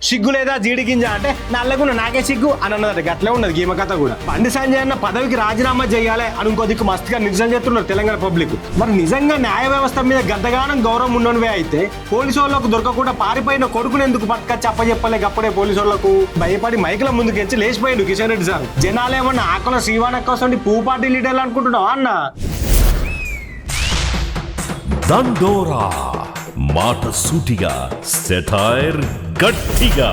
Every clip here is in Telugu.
సిగ్గు లేదా జీడి గింజ అంటే నల్లగున్న నాకే సిగ్గు అని అన్నదట. గట్లే ఉన్నది గీమ కథ కూడా. బండి సంజయ్ అన్న పదవికి రాజీనామా చేయాలి అని ఇంకో దిక్కు మస్తుగా నిరసన చేస్తున్నారు తెలంగాణ పబ్లిక్. మరి నిజంగా న్యాయ వ్యవస్థ మీద గద్దగానం గౌరవం ఉన్నవే అయితే పోలీసు వాళ్ళకు దొరకకుండా పారిపోయిన కొడుకుని ఎందుకు పట్టుకొచ్చి అప్పచెప్పలే? అప్పుడే పోలీసు వాళ్ళకు భయపడి మైకుల ముందుకెచ్చి లేచిపోయాడు కిషన్ రెడ్డి సార్. జనాలేమన్నా ఆకుల శ్రీవాణక్క కోసం పువ్వు పార్టీ లీడర్లు అనుకుంటున్నావా అన్న? దండోరా మాట సూటిగా, సెటైర్ గట్టిగా.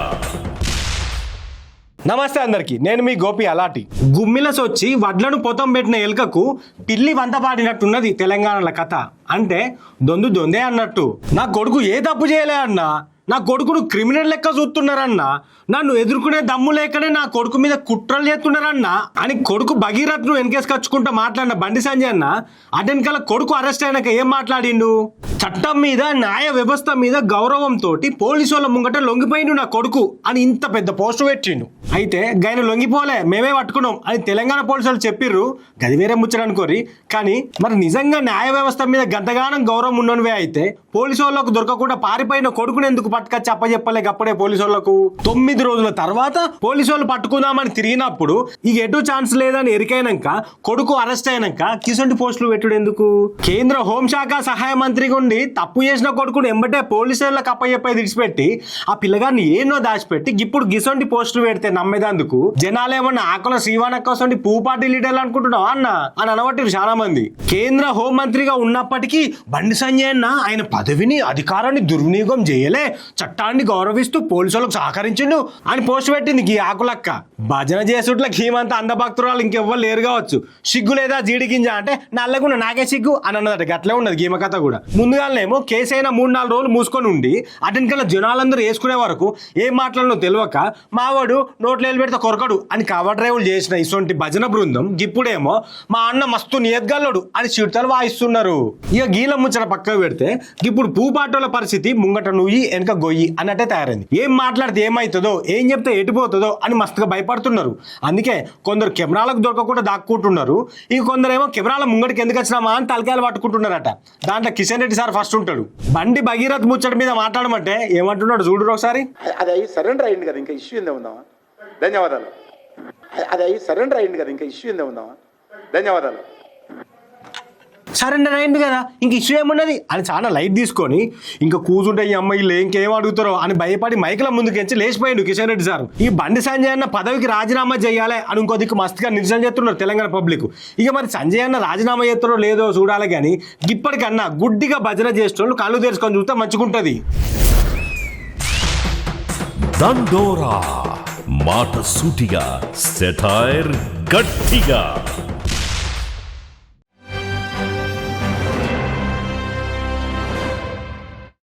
నమస్తే అందరికి, నేను మీ గోపి అలాటి. గుమ్మిలస్ వచ్చి వడ్లను పొతం పెట్టిన ఎలుకకు పిల్లి వంత పాడినట్టున్నది తెలంగాణలో కథ. అంటే దొందు దొందే అన్నట్టు. నా కొడుకు ఏ తప్పు చేయలే అన్నా, నా కొడుకును క్రిమినల్ లెక్క చూస్తున్నారన్నా, నన్ను ఎదుర్కొనే దమ్ము లేకనే నా కొడుకు మీద కుట్రలు చేస్తున్నారన్నా అని కొడుకు భగీరథ్ను వెనకేసుకొచ్చుకుంటా మాట్లాడిన బండి సంజయ్ అన్న అటెనకాల కొడుకు అరెస్ట్ అయినాక ఏం మాట్లాడిండు? చట్టం మీద న్యాయ వ్యవస్థ మీద గౌరవంతో పోలీసు వాళ్ళ ముంగట లొంగిపోయిండు నా కొడుకు అని ఇంత పెద్ద పోస్టు పెట్టిండు. అయితే గైన లొంగిపోలే, మేమే పట్టుకున్నాం అని తెలంగాణ పోలీసు వాళ్ళు చెప్పిర్రు. గది వేరే ముచ్చట అనుకోరి. కానీ మరి నిజంగా న్యాయ వ్యవస్థ మీద గంతగానం గౌరవం ఉన్నవే అయితే పోలీసు వాళ్ళకు దొరకకుండా పారిపోయిన కొడుకుని ఎందుకు పట్టుకొచ్చి అప్పచెప్పలే? అప్పుడే పోలీసు వాళ్ళకు 9 రోజుల తర్వాత పోలీసు వాళ్ళు పట్టుకుందామని తిరిగినప్పుడు ఇక ఎటు ఛాన్స్ లేదని ఎరికైనాక కొడుకు అరెస్ట్ అయినాక కిసంటి పోస్టులు పెట్టుడు ఎందుకు? కేంద్ర హోంశాఖ సహాయ మంత్రిగా ఉండి తప్పు చేసిన కొడుకుని ఎంబటే పోలీసు వాళ్ళకి అప్పచెప్పే విడిచిపెట్టి ఆ పిల్లగాన్ని ఏనో దాచిపెట్టి ఇప్పుడు గిసంటి పోస్టులు పెడితే నమ్మేదందుకు జనాలేమన్నా ఆకుల శ్రీవాణక్క కోసం పువ్వు పార్టీ లీడర్లు అనుకుంటున్నావా అన్న అని అనబట్టిరు చాలా మంది. కేంద్ర హోంమంత్రిగా ఉన్నప్పటికీ బండి సంజయ్ అన్న ఆయన పదవిని అధికారాన్ని దుర్వినియోగం చేయలే, చట్టాన్ని గౌరవిస్తూ పోలీసులకు సహకరించిండు అని పోస్ట్ పెట్టింది ఈ ఆకులక్క. భజన చేసుట్ల గీమంతా అందభక్తురాలు ఇంకెవ్వరు లేరు కావచ్చు. సిగ్గు లేదా జీడి గింజ అంటే నల్లగున్న నాకే సిగ్గు అని అన్నదట. గట్లే ఉన్నది గీమ కథ కూడా. ముందుగానేమో కేసు అయినా 3-4 రోజులు మూసుకొని ఉండి అటెనకాల జనాలందరూ వేసుకునే వరకు ఏం మాట్లాడనో తెలియక మావాడు నోట్లు వేలు పెడితే కొరకడు అని కవర్ డ్రైవ్లు చేసిన ఇటువంటి భజన బృందం ఇప్పుడేమో మా అన్న మస్తు నియద్గల్లడు అని చిడతలు వాయిస్తున్నారు. ఇక గీల ముచ్చట పక్కకు పెడితే ఇప్పుడు పూపాటోల పరిస్థితి ముంగట నుయ్యి వెనక గొయ్యి అన్నట్టే తయారైంది. ఏం మాట్లాడితే ఏమవుతుందో, ఏం చెప్తే ఎటుపోతుందో అని మస్తుగా భయపడుతున్నారు. అందుకే కొందరు కెమెరాలకు దొరకకుండా దాక్కుంటున్నారు. ఇక కొందరేమో కెమెరాల ముంగడికి ఎందుకు వచ్చినామా అని తలకాయలు పట్టుకుంటున్నారట. దాంట్లో కిషన్ రెడ్డి సార్ ఫస్ట్ ఉంటాడు. బండి భగీరథ్ ముచ్చట మీద మాట్లాడమంటే ఏమంటున్నాడు చూడు ఒకసారి. అది అయ్యి సరెండర్ అయ్యింది కదా, ఇంకా ఇష్యూ ఏందే ఉందామా? ధన్యవాదాలు. అది అయ్యి సరెండర్ అయ్యింది కదా, ఇంకా ఇష్యూ ఏందే ఉందామా? ధన్యవాదాలు. సరెండర్ అయింది కదా, ఇంక ఇష్యూ ఏమున్నది అని చాలా లైట్ తీసుకొని ఇంకా కూర్చుంటే ఈ అమ్మాయిలు ఇంకేం అడుగుతారో అని భయపడి మైకుల ముందుకెచ్చి లేచిపోయిండు కిషన్ రెడ్డి సార్. ఈ బండి సంజయ్ అన్న పదవికి రాజీనామా చేయాలి అని ఇంకో దిక్కు మస్తుగా నిరసన చేస్తున్నారు తెలంగాణ పబ్లిక్. ఇక మరి సంజయ్ అన్న రాజీనామా చేస్తారో లేదో చూడాలి. కానీ ఇప్పటికన్నా గుడ్డిగా భజన చేసేటోళ్ళు కళ్ళు తెరుచుకొని చూస్తే మంచిగుంటది. దండోరా మాట సూటిగా, సెటైర్ గట్టిగా.